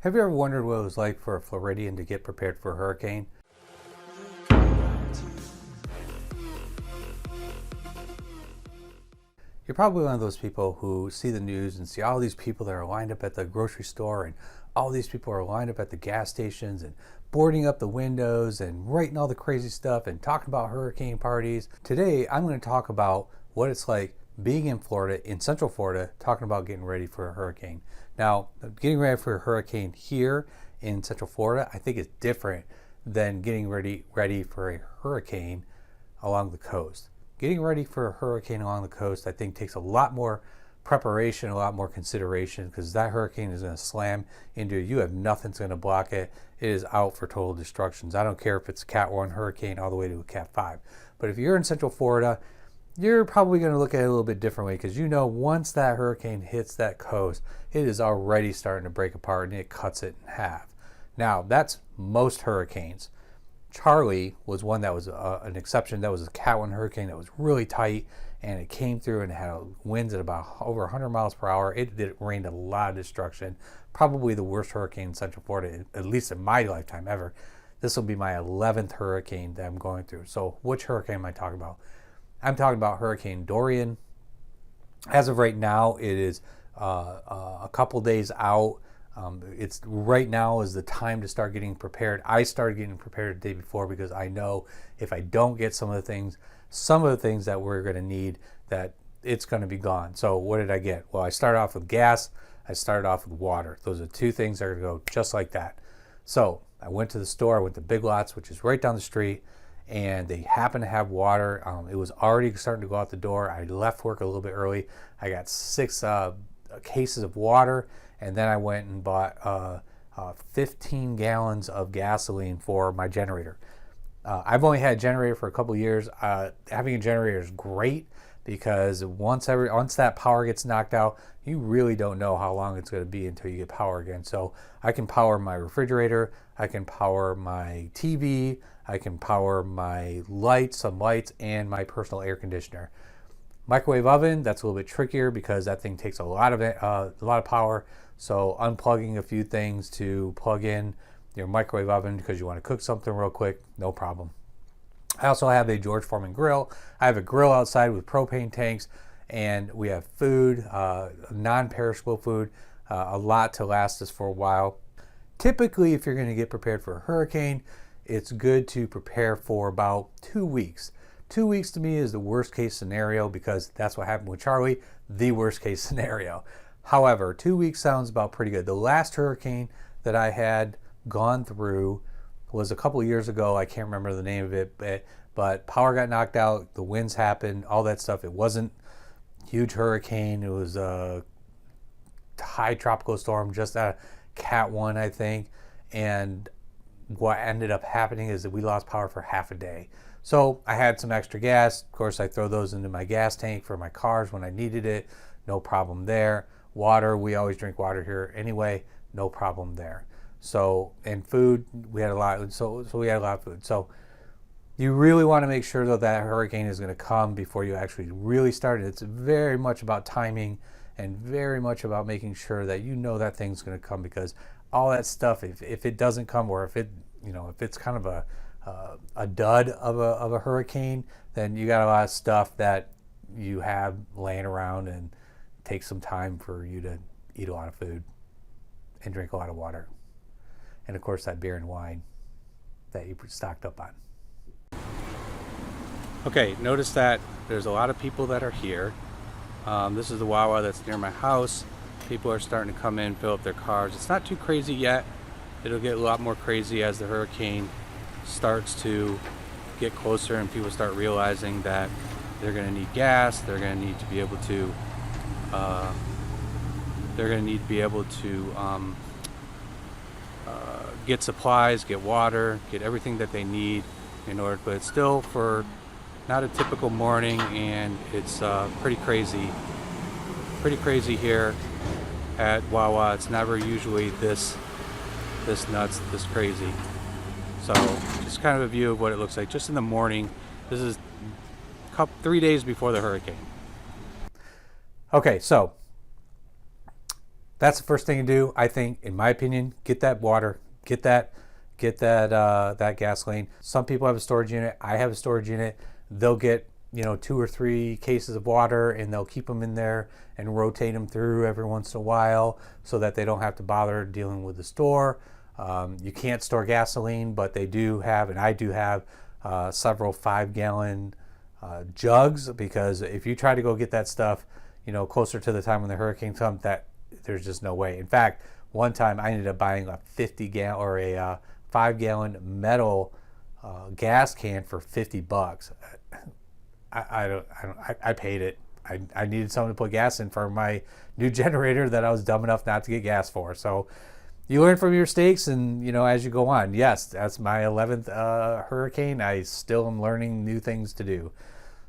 Have you ever wondered what it was like for a Floridian to get prepared for a hurricane? You're probably one of those people who see the news and see all these people that are lined up at the grocery store, and all these people are lined up at the gas stations and boarding up the windows and writing all the crazy stuff and talking about hurricane parties. Today, I'm going to talk about what it's like being in Florida, in Central Florida, talking about getting ready for a hurricane. Now, getting ready for a hurricane here in Central Florida, I think is different than getting ready for a hurricane along the coast. Getting ready for a hurricane along the coast, I think, takes a lot more preparation, a lot more consideration, because that hurricane is going to slam into you. You have nothing's going to block it. It is out for total destructions. I don't care if it's a Cat 1 hurricane all the way to a Cat 5. But if you're in Central Florida, you're probably going to look at it a little bit differently, because you know once that hurricane hits that coast, it is already starting to break apart and it cuts it in half. Now, that's most hurricanes. Charlie was one that was an exception. That was a Cat 1 hurricane that was really tight, and it came through and it had winds at about over 100 miles per hour. It rained a lot of destruction. Probably the worst hurricane in Central Florida, at least in my lifetime ever. This will be my 11th hurricane that I'm going through. So which hurricane am I talking about? I'm talking about Hurricane Dorian. As of right now, it is a couple days out. It's right now is the time to start getting prepared. I started getting prepared the day before, because I know if I don't get some of the things that we're going to need, that it's going to be gone. So what did I get? Well, I started off with gas. I started off with water. Those are two things that are going to go just like that. So I went to the store. I went to Big Lots, which is right down the street, and they happened to have water. It was already starting to go out the door. I left work a little bit early. I got 6 cases of water, and then I went and bought 15 gallons of gasoline for my generator. I've only had a generator for a couple of years. Having a generator is great, because once that power gets knocked out, you really don't know how long it's going to be until you get power again. So I can power my refrigerator, I can power my TV, I can power my some lights, and my personal air conditioner. Microwave oven, that's a little bit trickier, because that thing takes a lot of power. So unplugging a few things to plug in your microwave oven because you want to cook something real quick, no problem. I also have a George Foreman grill. I have a grill outside with propane tanks, and we have food, non-perishable food, a lot to last us for a while. Typically, if you're going to get prepared for a hurricane, it's good to prepare for about 2 weeks. 2 weeks to me is the worst case scenario, because that's what happened with Charlie, the worst case scenario. However, 2 weeks sounds about pretty good. The last hurricane that I had gone through was a couple of years ago. I can't remember the name of it, but power got knocked out, the winds happened, all that stuff. It wasn't a huge hurricane. It was a high tropical storm, just a Cat 1, I think. And what ended up happening is that we lost power for half a day. So I had some extra gas. Of course, I throw those into my gas tank for my cars when I needed it. No problem there. Water, we always drink water here anyway. No problem there. So, and food, we had a lot. So we had a lot of food. So you really want to make sure that hurricane is going to come before you actually really start it. It's very much about timing, and very much about making sure that you know that thing's going to come, because all that stuff, if it doesn't come, or if it's kind of a dud of a hurricane, then you got a lot of stuff that you have laying around, and it takes some time for you to eat a lot of food and drink a lot of water, and of course that beer and wine that you stocked up on. Okay, notice that there's a lot of people that are here. This is the Wawa that's near my house. People are starting to come in, fill up their cars. It's not too crazy yet. It'll get a lot more crazy as the hurricane starts to get closer and people start realizing that they're going to need gas. They're going to need to be able to get supplies, get water, get everything that they need in order. But it's still for not a typical morning, and it's pretty crazy here at Wawa. It's never usually this nuts, this crazy. So just kind of a view of what it looks like just in the morning. This is 3 days before the hurricane. Okay, so that's the first thing to do. I think, in my opinion, get that water, get that that gasoline. Some people have a storage unit. I have a storage unit. They'll get 2 or 3 cases of water, and they'll keep them in there and rotate them through every once in a while so that they don't have to bother dealing with the store. You can't store gasoline, but they do have, and I do have, several 5-gallon jugs, because if you try to go get that stuff, closer to the time when the hurricane comes, that there's just no way. In fact, one time I ended up buying a 50-gallon or a 5-gallon metal gas can for $50. I paid it. I needed someone to put gas in for my new generator that I was dumb enough not to get gas for. So you learn from your mistakes, and as you go on. Yes, that's my 11th hurricane. I still am learning new things to do.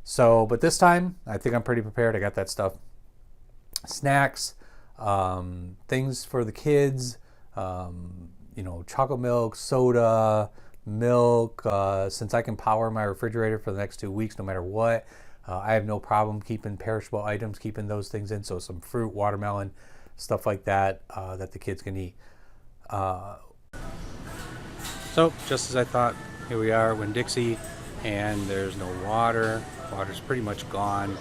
So, but this time I think I'm pretty prepared. I got that stuff, snacks, things for the kids, chocolate milk, soda, milk. Since I can power my refrigerator for the next 2 weeks no matter what, I have no problem keeping perishable items, keeping those things in. So some fruit, watermelon, stuff like that, that the kids can eat. So just as I thought, here we are, Winn-Dixie, and there's no water. Water's pretty much gone.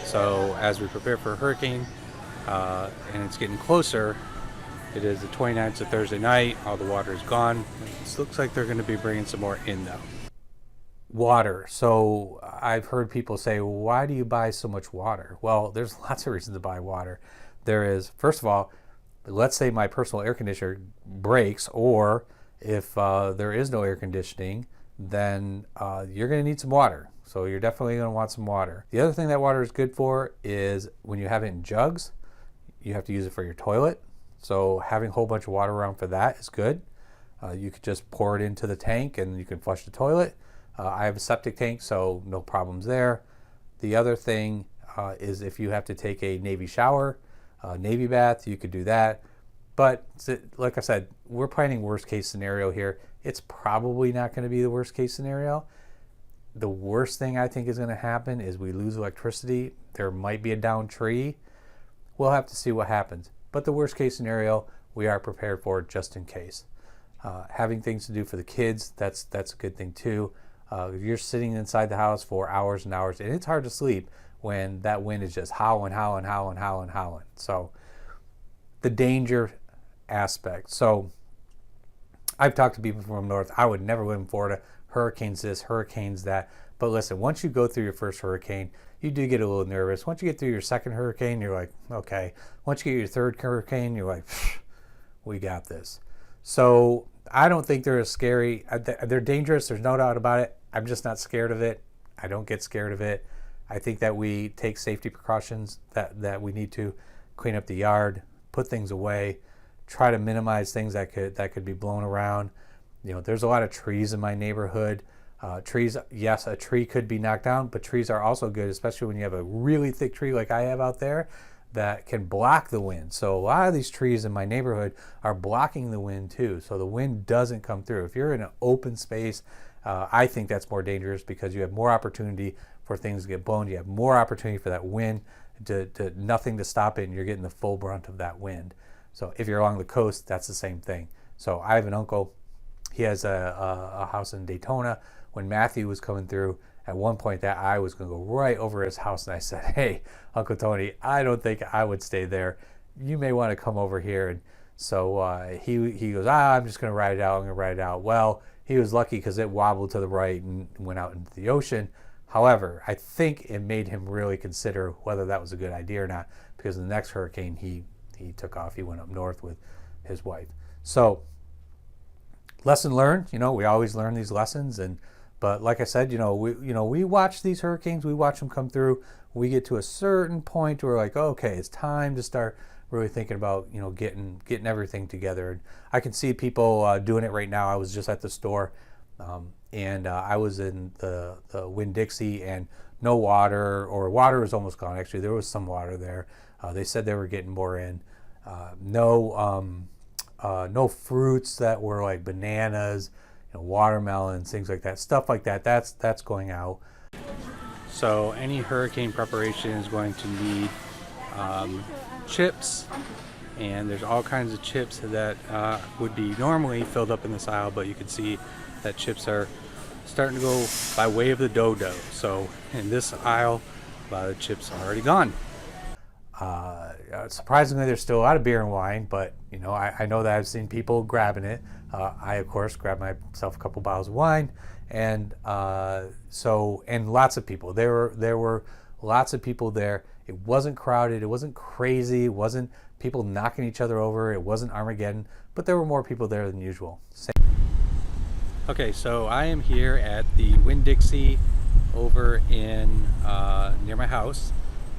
So as we prepare for a hurricane, and it's getting closer, it is the 29th of Thursday night. All the water is gone. It looks like they're going to be bringing some more in though. Water. So I've heard people say, why do you buy so much water? Well, there's lots of reasons to buy water. There is, first of all, let's say my personal air conditioner breaks, or if there is no air conditioning, then you're going to need some water. So you're definitely going to want some water. The other thing that water is good for is when you have it in jugs, you have to use it for your toilet. So having a whole bunch of water around for that is good. You could just pour it into the tank and you can flush the toilet. I have a septic tank, so no problems there. The other thing is if you have to take a Navy shower, Navy bath, you could do that. But like I said, we're planning worst case scenario here. It's probably not going to be the worst case scenario. The worst thing I think is going to happen is we lose electricity. There might be a downed tree. We'll have to see what happens. But the worst case scenario, we are prepared for it just in case. Having things to do for the kids, that's a good thing too. You're sitting inside the house for hours and hours, and it's hard to sleep when that wind is just howling. So the danger aspect. So I've talked to people from north. I would never live in Florida. Hurricanes this, hurricanes that. But listen, once you go through your first hurricane, you do get a little nervous. Once you get through your second hurricane, you're like, okay. Once you get your third hurricane, you're like, we got this. So I don't think they're as scary. They're dangerous. There's no doubt about it. I'm just not scared of it. I don't get scared of it. I think that we take safety precautions, that we need to clean up the yard, put things away, try to minimize things that could be blown around. There's a lot of trees in my neighborhood. Trees, yes, a tree could be knocked down, but trees are also good, especially when you have a really thick tree like I have out there that can block the wind. So a lot of these trees in my neighborhood are blocking the wind too, so the wind doesn't come through. If you're in an open space, I think that's more dangerous because you have more opportunity for things to get blown. You have more opportunity for that wind to nothing to stop it, and you're getting the full brunt of that wind. So if you're along the coast, that's the same thing. So I have an uncle. He has a house in Daytona. When Matthew was coming through, at one point that eye was going to go right over his house, and I said, hey, Uncle Tony, I don't think I would stay there. You may want to come over here. And so he goes, I'm just going to ride it out. I'm going to ride it out. Well, he was lucky because it wobbled to the right and went out into the ocean. However, I think it made him really consider whether that was a good idea or not, because in the next hurricane, he took off. He went up north with his wife. So lesson learned. We always learn these lessons. But like I said, we watch these hurricanes. We watch them come through. We get to a certain point where we're like, okay, it's time to start really thinking about, getting everything together. And I can see people doing it right now. I was just at the store, and I was in the Winn-Dixie, and no water, or water was almost gone. Actually, there was some water there. They said they were getting more in. No fruits that were like bananas, watermelons, things like that. Stuff like that. That's going out. So any hurricane preparation is going to need chips, and there's all kinds of chips that would be normally filled up in this aisle, but you can see that chips are starting to go by way of the dodo. So in this aisle, a lot of chips are already gone. Surprisingly, there's still a lot of beer and wine, but you know, I know that I've seen people grabbing it. I of course grabbed myself a couple bottles of wine, and and lots of people. There were lots of people there. It wasn't crowded. It wasn't crazy. It wasn't people knocking each other over. It wasn't Armageddon, but there were more people there than usual. Okay, so I am here at the Winn-Dixie over in near my house,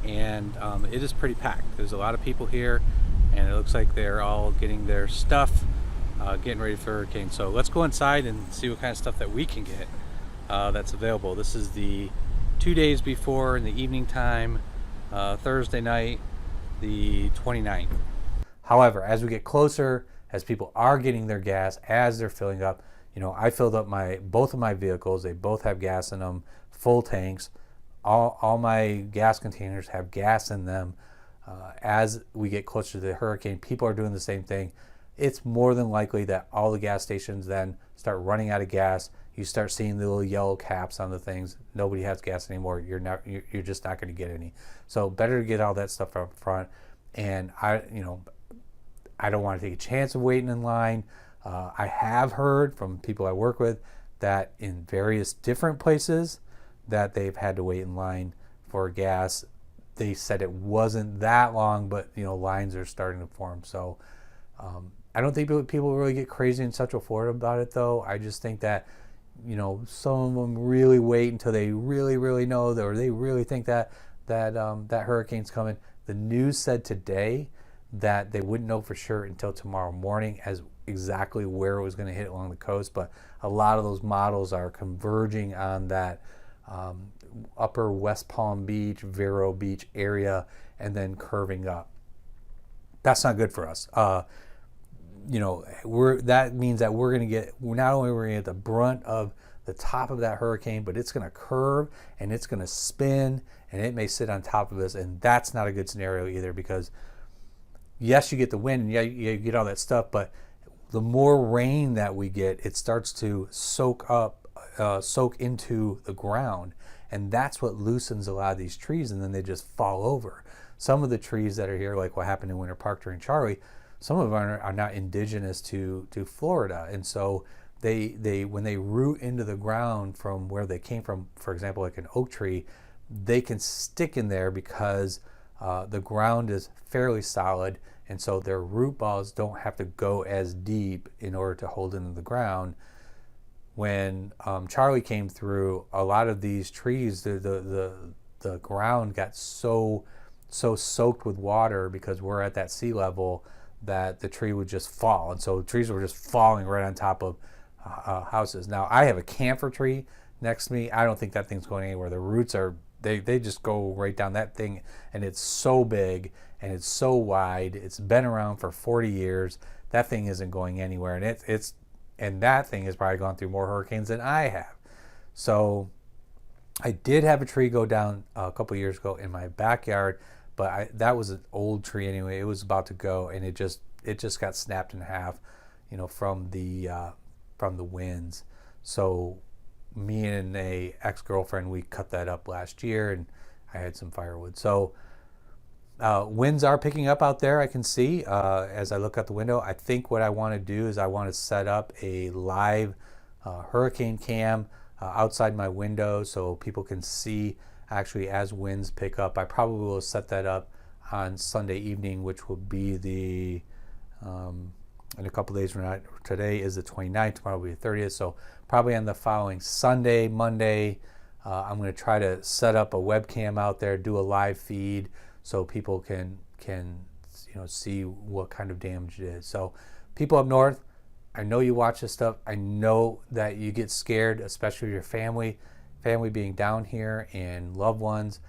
and it is pretty packed. There's a lot of people here, and it looks like they're all getting their stuff, getting ready for hurricane. So let's go inside and see what kind of stuff that we can get that's available. This is the 2 days before in the evening time, Thursday night, the 29th. However, as we get closer, as people are getting their gas, as they're filling up, you know, I filled up both of my vehicles. They both have gas in them, full tanks. All my gas containers have gas in them. As we get closer to the hurricane, people are doing the same thing. It's more than likely that all the gas stations then start running out of gas. You start seeing the little yellow caps on the things. Nobody has gas anymore. You're just not going to get any. So better to get all that stuff up front. And I don't want to take a chance of waiting in line. I have heard from people I work with that in various different places that they've had to wait in line for gas. They said it wasn't that long, but you know, lines are starting to form. So I don't think people really get crazy in Central Florida about it, though. I just think that, you know, some of them really wait until they really know that, or they really think that hurricane's coming. The news said today that they wouldn't know for sure until tomorrow morning as exactly where it was going to hit along the coast, but a lot of those models are converging on that upper West Palm Beach, Vero Beach area, and then curving up. That's not good for us. You know, that means that we're going to get, not only we're going to get the brunt of the top of that hurricane, but it's going to curve and it's going to spin and it may sit on top of us, and that's not a good scenario either, because yes, you get the wind and yeah, you get all that stuff, but the more rain that we get, it starts to soak into the ground, and that's what loosens a lot of these trees, and then they just fall over. Some of the trees that are here, like what happened in Winter Park during Charlie, some of them are not indigenous to Florida, and so they when they root into the ground from where they came from, for example, like an oak tree, they can stick in there because the ground is fairly solid, and so their root balls don't have to go as deep in order to hold into the ground. When Charlie came through, a lot of these trees, the ground got so soaked with water because we're at that sea level that the tree would just fall, and so trees were just falling right on top of houses. Now I have a camphor tree next to me. I don't think that thing's going anywhere. The roots are they just go right down that thing, and it's so big and it's so wide. It's been around for 40 years. That thing isn't going anywhere, and and that thing has probably gone through more hurricanes than I have. So I did have a tree go down a couple years ago in my backyard, but that was an old tree anyway. It was about to go, and it just got snapped in half, you know, from the winds. So me and a ex-girlfriend, we cut that up last year, and I had some firewood. So winds are picking up out there, I can see as I look out the window. I think what I want to do is I want to set up a live hurricane cam outside my window so people can see actually as winds pick up. I probably will set that up on Sunday evening, which will be in a couple days from now. Today is the 29th, tomorrow will be the 30th, so probably on the following Sunday, Monday, I'm going to try to set up a webcam out there, do a live feed so people can see what kind of damage it is. So people up north, I know you watch this stuff. I know that you get scared, especially your family being down here and loved ones.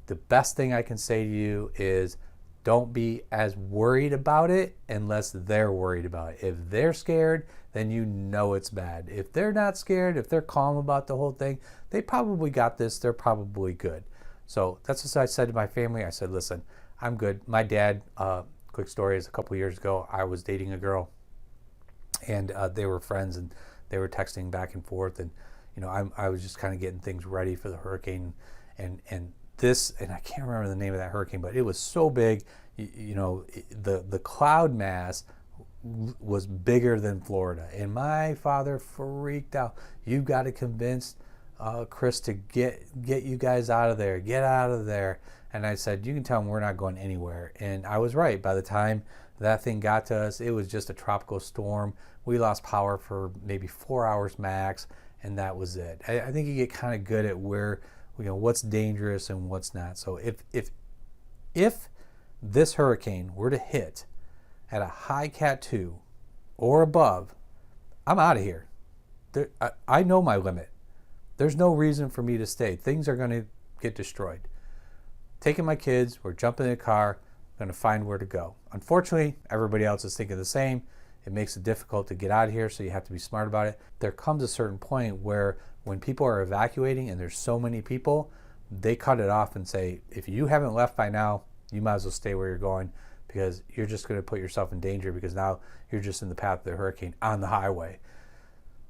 The best thing I can say to you is don't be as worried about it unless they're worried about it. If they're scared, then you know it's bad. If they're not scared, if they're calm about the whole thing, they probably got this. They're probably good. So that's what I said to my family. I said, listen, I'm good. My dad quick story is a couple years ago, I was dating a girl, and they were friends, and they were texting back and forth, and I was just kind of getting things ready for the hurricane, and I can't remember the name of that hurricane, but it was so big, the cloud mass was bigger than Florida, and my father freaked out. You've got to convince Chris to get you guys out of there. Get out of there. And I said, you can tell him we're not going anywhere. And I was right. By the time that thing got to us, it was just a tropical storm. We lost power for maybe 4 hours max, and that was it. I think you get kind of good at where, what's dangerous and what's not. So if this hurricane were to hit at a high Cat 2 or above, I'm out of here. I know my limit. There's no reason for me to stay. Things are going to get destroyed. Taking my kids, we're jumping in a car, going to find where to go. Unfortunately, everybody else is thinking the same. It makes it difficult to get out of here, so you have to be smart about it. There comes a certain point where when people are evacuating and there's so many people, they cut it off and say, if you haven't left by now, you might as well stay where you're going, because you're just going to put yourself in danger, because now you're just in the path of the hurricane on the highway.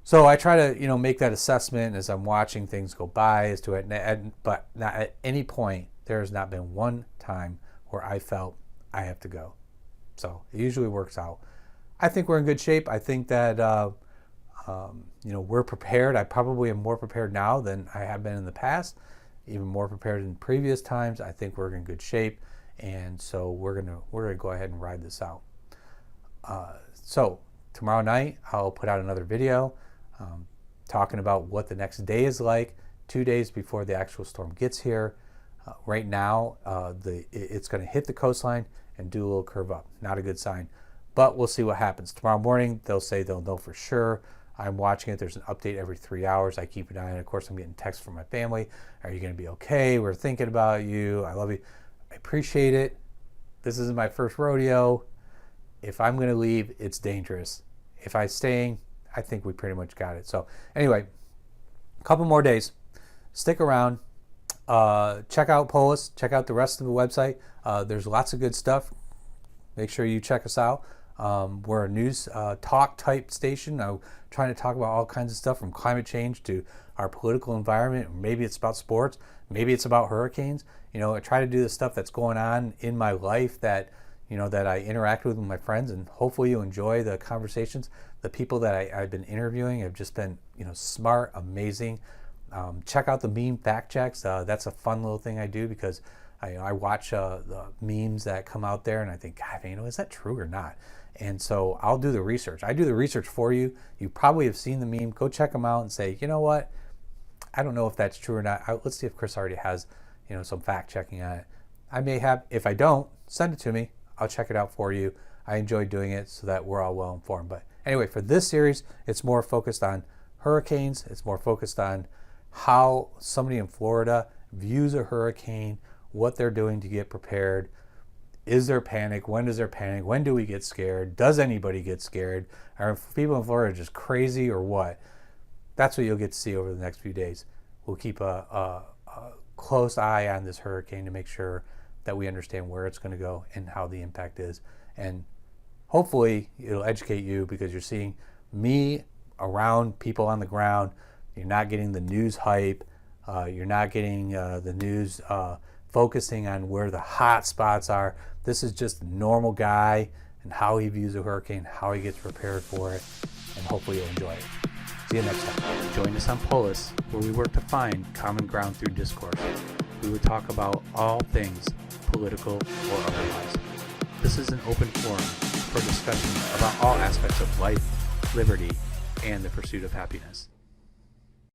So I try to, make that assessment as I'm watching things go by as to it, but not at any point there has not been one time where I felt I have to go. So it usually works out. I think we're in good shape. I think that we're prepared. I probably am more prepared now than I have been in the past, even more prepared in previous times. I think we're in good shape, and so we're gonna go ahead and ride this out. So tomorrow night I'll put out another video talking about what the next day is like, 2 days before the actual storm gets here. Right now, it's going to hit the coastline and do a little curve up. Not a good sign, but we'll see what happens. Tomorrow morning, they'll say they'll know for sure. I'm watching it. There's an update every 3 hours. I keep an eye on it. Of course, I'm getting texts from my family. Are you going to be okay? We're thinking about you. I love you. I appreciate it. This isn't my first rodeo. If I'm going to leave, it's dangerous. If I'm staying, I think we pretty much got it. So anyway, a couple more days. Stick around. Check out Polis. Check out the rest of the website. There's lots of good stuff. Make sure you check us out. We're a news talk type station. I'm trying to talk about all kinds of stuff, from climate change to our political environment. Maybe it's about sports. Maybe it's about hurricanes. I try to do the stuff that's going on in my life that I interact with my friends, and hopefully you enjoy the conversations. The people that I've been interviewing have just been, smart, amazing. Check out the meme fact checks. That's a fun little thing I do, because I watch the memes that come out there, and I think, God, is that true or not? And so I'll do the research. I do the research for you. You probably have seen the meme. Go check them out and say, you know what? I don't know if that's true or not. Let's see if Chris already has, some fact checking on it. I may have. If I don't, send it to me. I'll check it out for you. I enjoy doing it so that we're all well informed. But anyway, for this series, it's more focused on hurricanes. It's more focused on how somebody in Florida views a hurricane, what they're doing to get prepared. Is there panic? When is there panic? When do we get scared? Does anybody get scared? Are people in Florida just crazy or what? That's what you'll get to see over the next few days. We'll keep a close eye on this hurricane to make sure that we understand where it's going to go and how the impact is. And hopefully it'll educate you, because you're seeing me around people on the ground. You're not getting the news hype. You're not getting the news focusing on where the hot spots are. This is just a normal guy and how he views a hurricane, how he gets prepared for it, and hopefully you'll enjoy it. See you next time. Join us on Polis, where we work to find common ground through discourse. We would talk about all things political or otherwise. This is an open forum for discussion about all aspects of life, liberty, and the pursuit of happiness.